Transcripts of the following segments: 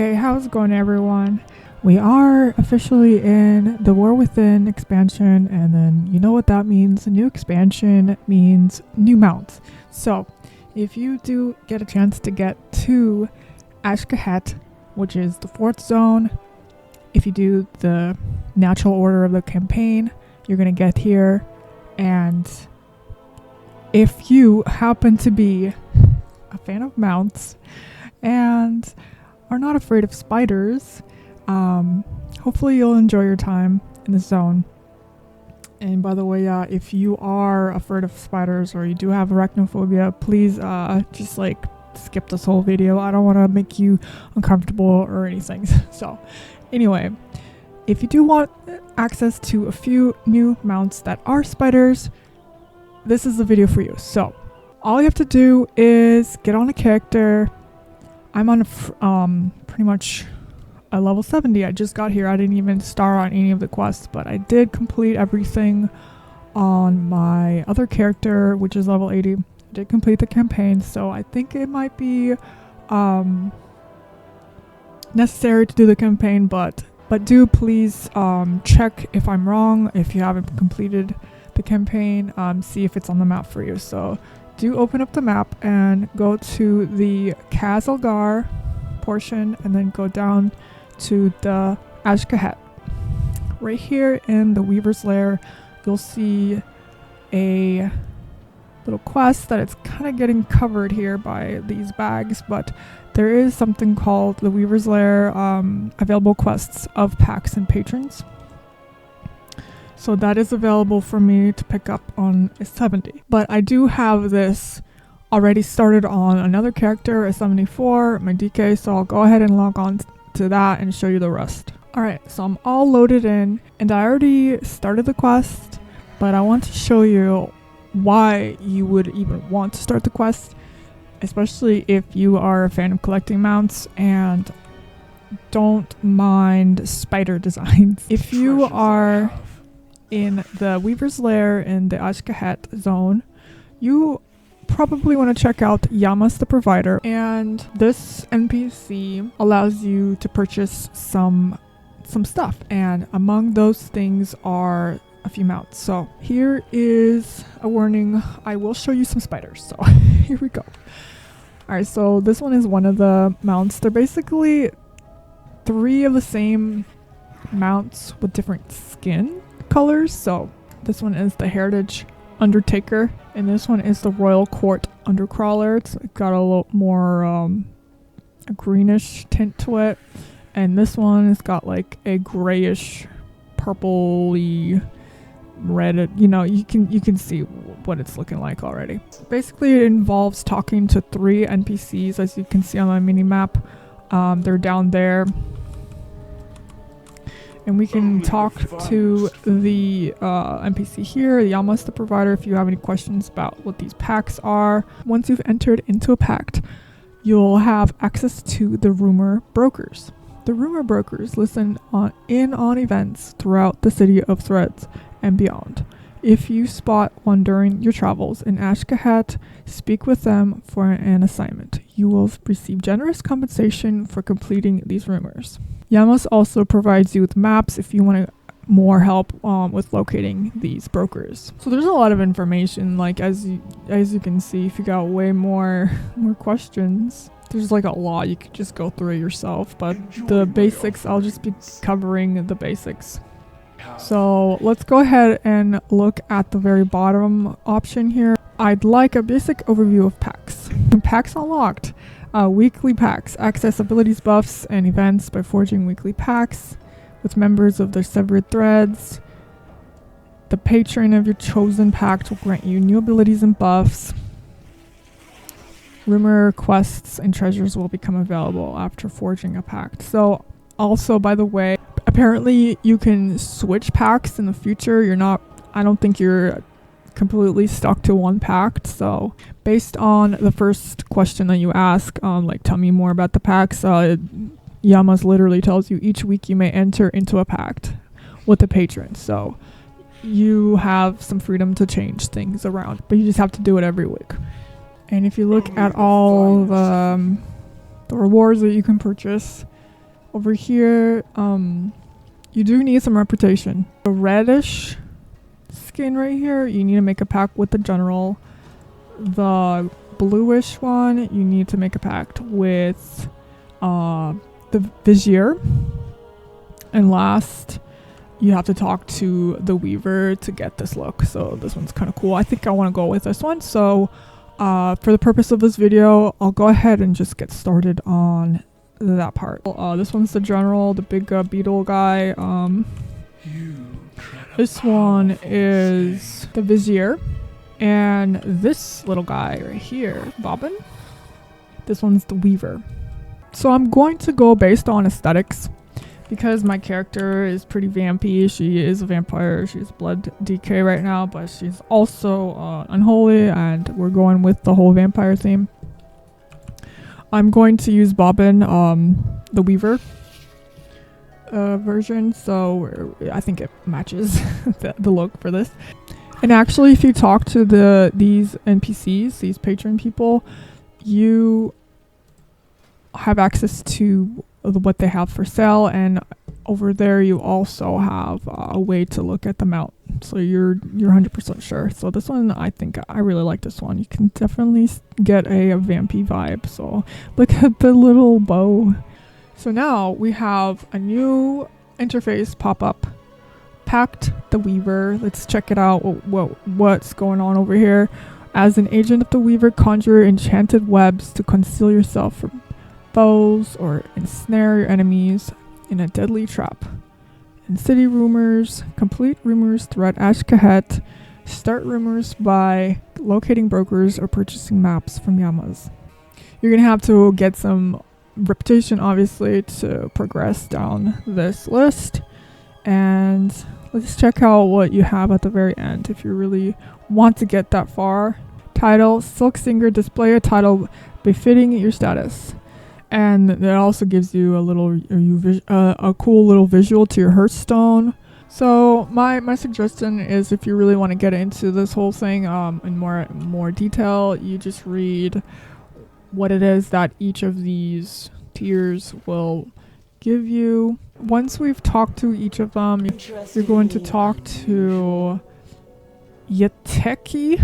Hey, how's it going, everyone? We are officially in the War Within expansion, and then you know what that means. A new expansion means new mounts. So if you do get a chance to get to Azj-Kehat, which is the 4th zone, if you do the natural order of the campaign, you're going to get here. And if you happen to be a fan of mounts and are not afraid of spiders, hopefully you'll enjoy your time in the zone. And by the way, if you are afraid of spiders or you do have arachnophobia, please just skip this whole video. I don't want to make you uncomfortable or anything. So anyway, if you do want access to a few new mounts that are spiders, this is the video for you. So all you have to do is get on a character. I'm on pretty much a level 70. I just got here. I didn't even start on any of the quests, but I did complete everything on my other character, which is level 80. I did complete the campaign, so I think it might be necessary to do the campaign, but do please check if I'm wrong. If you haven't completed the campaign, see if it's on the map for you. So do open up the map and go to the Azj-Kehat portion and then go down to the Azj-Kehat. Right here in the Weaver's Lair, you'll see a little quest that it's kind of getting covered here by these bags, but there is something called the Weaver's Lair available quests of Pacts and patrons. So that is available for me to pick up on a 70. But I do have this already started on another character, a 74, my DK, so I'll go ahead and log on to that and show you the rest. Alright, so I'm all loaded in, and I already started the quest, but I want to show you why you would even want to start the quest, especially if you are a fan of collecting mounts and don't mind spider designs. If you are in the Weaver's Lair in the Azj-Kehat zone, you probably want to check out Yamas the Provider, and this NPC allows you to purchase some stuff, and among those things are a few mounts. So here is a warning. I will show you some spiders, so here we go. Alright, so this one is one of the mounts. They're basically 3 of the same mounts with different skin colors. So this one is the Heritage Undertaker, and this one is the Royal Court Undercrawler. It's got a little more a greenish tint to it, and this one has got like a grayish purpley red. You know, you can see what it's looking like already. Basically it involves talking to 3 NPCs, as you can see on my mini map. They're down there, and we can talk to the NPC here, the Yamas the Provider, if you have any questions about what these pacts are. Once you've entered into a pact, you'll have access to the rumor brokers. The rumor brokers listen on events throughout the city of Threads and beyond. If you spot one during your travels in Azj-Kehat, speak with them for an assignment. You will receive generous compensation for completing these rumors. Yamas also provides you with maps if you want more help with locating these brokers. So there's a lot of information, like as you can see. If you got way more questions, there's like a lot. You could just go through it yourself, but the basics, I'll just be covering the basics. So let's go ahead and look at the very bottom option here. I'd like a basic overview of packs. Packs unlocked. Weekly packs. Access abilities, buffs, and events by forging weekly packs with members of the severed threads. The patron of your chosen pact will grant you new abilities and buffs. Rumor quests and treasures will become available after forging a pact. So also, by the way, apparently you can switch pacts in the future. I don't think you're completely stuck to one pact. So based on the first question that you ask, like tell me more about the pacts, Yamas literally tells you each week you may enter into a pact with a patron. So you have some freedom to change things around, but you just have to do it every week. And if you look at all the rewards that you can purchase, Over here, you do need some reputation. The reddish skin right here, you need to make a pact with the general. The bluish one, you need to make a pact with the vizier. And last, you have to talk to the weaver to get this look. So this one's kind of cool. I think I want to go with this one. So for the purpose of this video, I'll go ahead and just get started on that part. This one's the general, the big beetle guy. This one is the vizier. And this little guy right here, Bobbin, this one's the weaver. So I'm going to go based on aesthetics because my character is pretty vampy. She is a vampire. She's blood DK right now, but she's also unholy, and we're going with the whole vampire theme. I'm going to use Bobbin, the weaver version, so I think it matches the look for this. And actually, if you talk to these NPCs, these patron people, you have access to what they have for sale, and over there you also have a way to look at the mount, so you're 100% sure. So this one, I think I really like this one. You can definitely get a vampy vibe. So look at the little bow. So now we have a new interface pop up. Pact the Weaver. Let's check it out. What's going on over here? As an agent of the Weaver, conjure enchanted webs to conceal yourself from foes or ensnare your enemies in a deadly trap. In city rumors, complete rumors throughout Azj-Kehat. Start rumors by locating brokers or purchasing maps from Yamas. You're gonna have to get some reputation, obviously, to progress down this list. And let's check out what you have at the very end if you really want to get that far. Title, Silk Singer, display a title befitting your status. And that also gives you a cool little visual to your Hearthstone. So my suggestion is, if you really want to get into this whole thing in more detail, you just read what it is that each of these tiers will give you. Once we've talked to each of them, you're going to talk to Yeteki.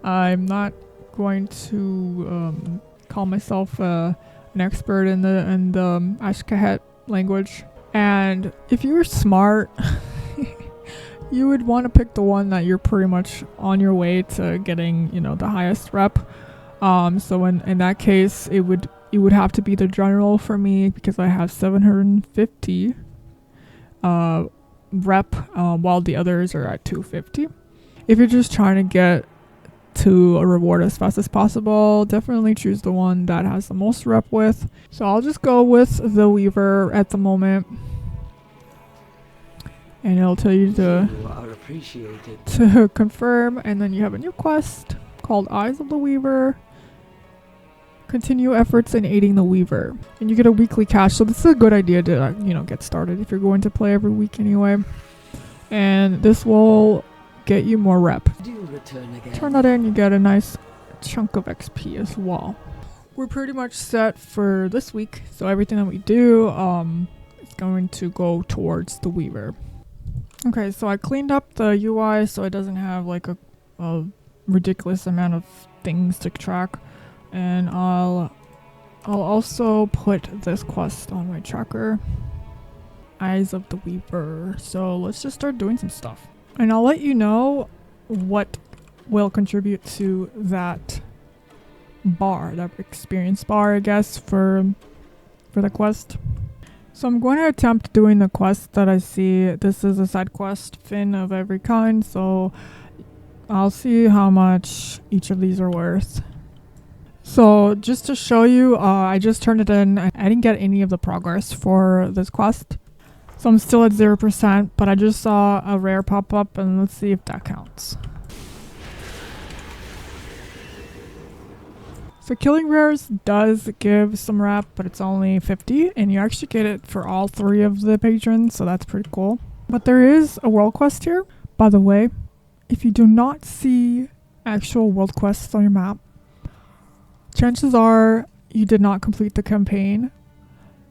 I'm not going to call myself an expert in the Azj-Kehat language. And if you were smart, you would want to pick the one that you're pretty much on your way to getting, the highest rep. So in that case, it would have to be the general for me, because I have 750 rep, while the others are at 250. If you're just trying to get to a reward as fast as possible, definitely choose the one that has the most rep with. So I'll just go with the Weaver at the moment, and it'll tell you to confirm. And then you have a new quest called Eyes of the Weaver. Continue efforts in aiding the Weaver, and you get a weekly cash. So this is a good idea to get started if you're going to play every week anyway, and this will get you more rep. Turn that in, you get a nice chunk of XP as well. We're pretty much set for this week, so everything that we do is going to go towards the Weaver. Okay, so I cleaned up the UI so it doesn't have like a ridiculous amount of things to track. And I'll also put this quest on my tracker, Eyes of the Weaver. So let's just start doing some stuff. And I'll let you know what will contribute to that bar, that experience bar, I guess, for the quest. So I'm going to attempt doing the quest that I see. This is a side quest, Fin of every kind. So I'll see how much each of these are worth. So just to show you, I just turned it in. I didn't get any of the progress for this quest. So I'm still at 0%, but I just saw a rare pop up, and let's see if that counts. So killing rares does give some rep, but it's only 50, and you actually get it for all 3 of the patrons, so that's pretty cool. But there is a world quest here. By the way, if you do not see actual world quests on your map, chances are you did not complete the campaign.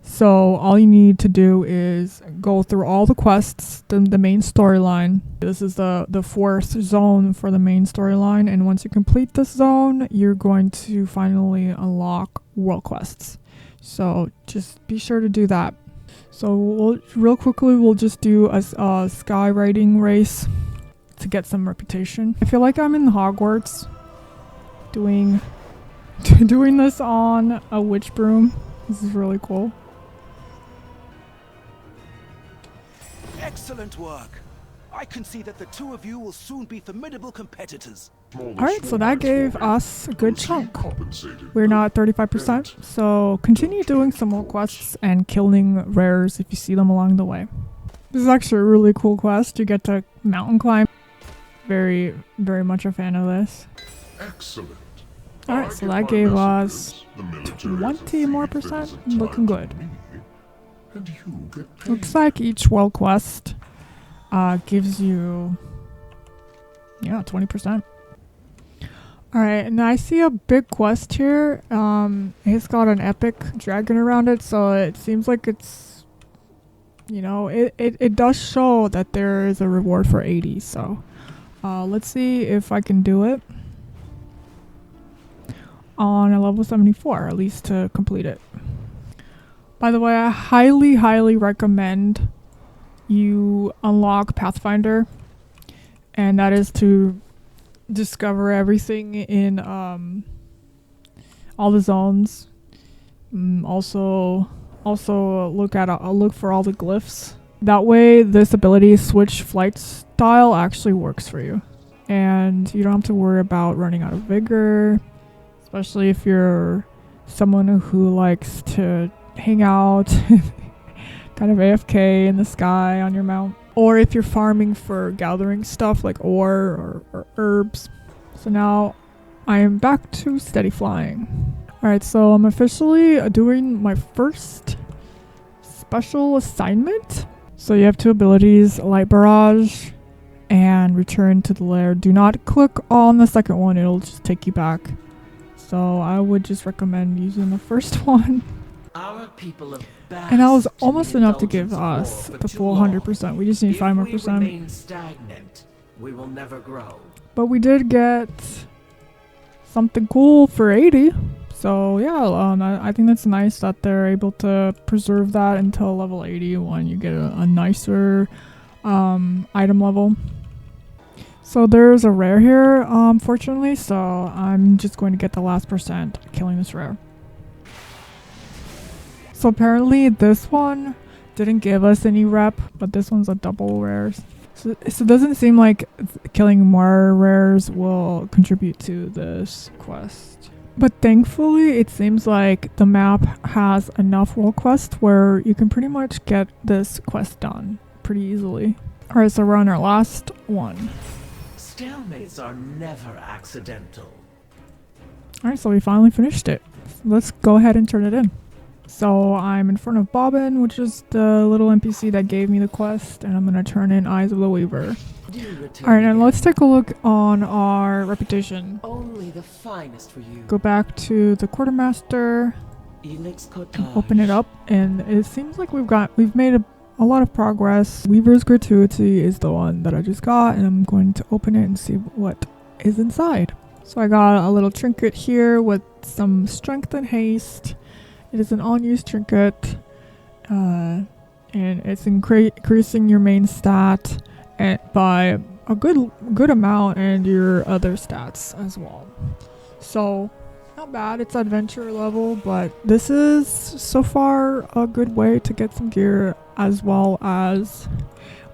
So all you need to do is go through all the quests, the main storyline. This is the fourth zone for the main storyline, and once you complete this zone, you're going to finally unlock world quests. So just be sure to do that. So real quickly, we'll just do a skywriting race to get some reputation. I feel like I'm in Hogwarts doing this on a witch broom. This is really cool. Excellent work. I can see that the two of you will soon be formidable competitors. Alright, so that gave us a good chunk. We're now at 35%, so continue doing some more quests and killing rares if you see them along the way. This is actually a really cool quest. You get to mountain climb. Very, very much a fan of this. Excellent. Alright, so that gave us 20 more percent. Looking good. Looks like each world quest gives you 20%. Alright, and I see a big quest here. It's got an epic dragon around it, so it seems like it's, it does show that there is a reward for 80. So let's see if I can do it on a level 74, at least to complete it. By the way, I highly, highly recommend you unlock Pathfinder, and that is to discover everything in all the zones. Also look for all the glyphs. That way, this ability switch flight style actually works for you, and you don't have to worry about running out of vigor, especially if you're someone who likes to hang out kind of AFK in the sky on your mount, or if you're farming for gathering stuff like ore or herbs. So now I am back to steady flying. Alright, so I'm officially doing my first special assignment. So you have two abilities, Light Barrage and Return to the Lair. Do not click on the second one, it'll just take you back. So I would just recommend using the first one. And that was almost enough to give us the full 100%. We just need 5 more percent. We will never grow. But we did get something cool for 80. So yeah, I think that's nice that they're able to preserve that until level 80 when you get a nicer item level. So there's a rare here, fortunately, so I'm just going to get the last percent killing this rare. So apparently this one didn't give us any rep, but this one's a double rares. So it doesn't seem like killing more rares will contribute to this quest. But thankfully, it seems like the map has enough world quests where you can pretty much get this quest done pretty easily. Alright, so we're on our last one. Stalemates are never accidental. Alright, so we finally finished it. Let's go ahead and turn it in. So I'm in front of Bobbin, which is the little NPC that gave me the quest, and I'm going to turn in Eyes of the Weaver. Alright, and let's take a look on our reputation. Only the finest for you. Go back to the Quartermaster, open it up, and it seems like we've made a lot of progress. Weaver's Gratuity is the one that I just got, and I'm going to open it and see what is inside. So I got a little trinket here with some strength and haste. It is an unused trinket, and it's increasing your main stat by a good amount, and your other stats as well. So not bad. It's adventure level, but this is so far a good way to get some gear, as well as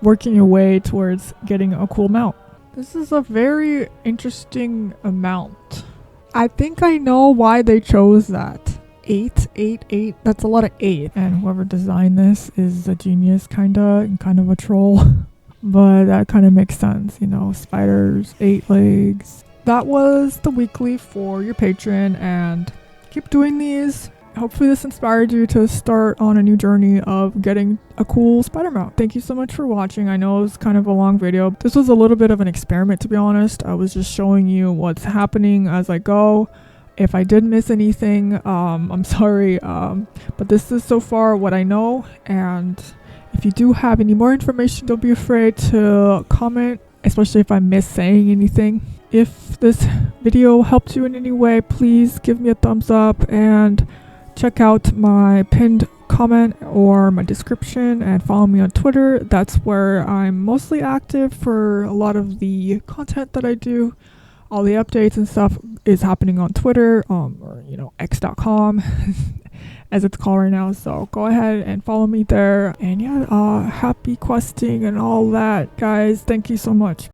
working your way towards getting a cool mount. This is a very interesting amount. I think I know why they chose that. 8. That's a lot of 8. And whoever designed this is a genius, and kind of a troll. But that kind of makes sense, spiders, 8 legs. That was the weekly for your patron, and keep doing these. Hopefully this inspired you to start on a new journey of getting a cool spider mount. Thank you so much for watching. I know it was kind of a long video. This was a little bit of an experiment, to be honest. I was just showing you what's happening as I go. If I did miss anything, I'm sorry, but this is so far what I know, and if you do have any more information, don't be afraid to comment, especially if I miss saying anything. If this video helped you in any way, please give me a thumbs up and check out my pinned comment or my description, and follow me on Twitter. That's where I'm mostly active for a lot of the content that I do. All the updates and stuff is happening on Twitter, or x.com as it's called right now. So go ahead and follow me there. And yeah, happy questing and all that, guys. Thank you so much.